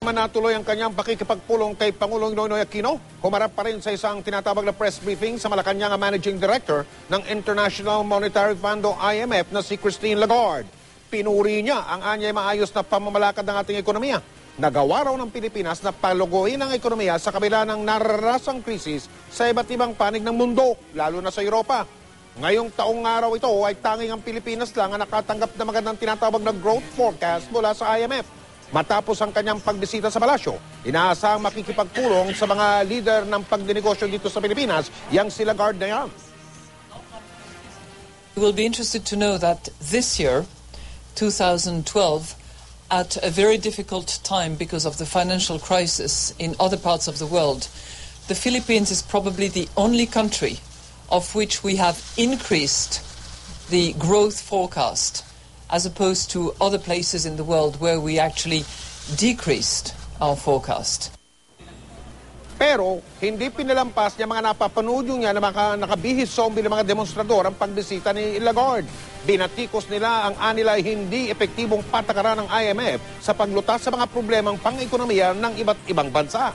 Manatuloy ang kanyang pakikipagpulong kay Pangulong Noynoy Aquino. Humarap pa rin sa isang tinatawag na press briefing sa Malacanang Managing Director ng International Monetary Fund o IMF na si Christine Lagarde. Pinuri niya ang anyay maayos na pamamalakad ng ating ekonomiya. Nagawa raw ng Pilipinas na paluguin ang ekonomiya sa kabila ng nararasang krisis sa iba't ibang panig ng mundo, lalo na sa Europa. Ngayong taong araw ito ay tanging ang Pilipinas lang ang nakatanggap na magandang tinatawag na growth forecast mula sa IMF. Matapos ang kanyang pagbisita sa palasyo, inaasahang makikipagpulong sa mga lider ng pagdinegosyo dito sa Pilipinas, yang si Lagarde na yan. You will be interested to know that this year, 2012, at a very difficult time because of the financial crisis in other parts of the world, the Philippines is probably the only country of which we have increased the growth forecast, as opposed to other places in the world where we actually decreased our forecast. Pero hindi pinalampas niya mga napapanood niya na nakabihis zombie ng mga demonstrador ang pagbisita ni Lagarde. Binatikos nila ang anila hindi epektibong patakaran ng IMF sa paglutas sa mga problemang pang-ekonomiya ng iba't ibang bansa.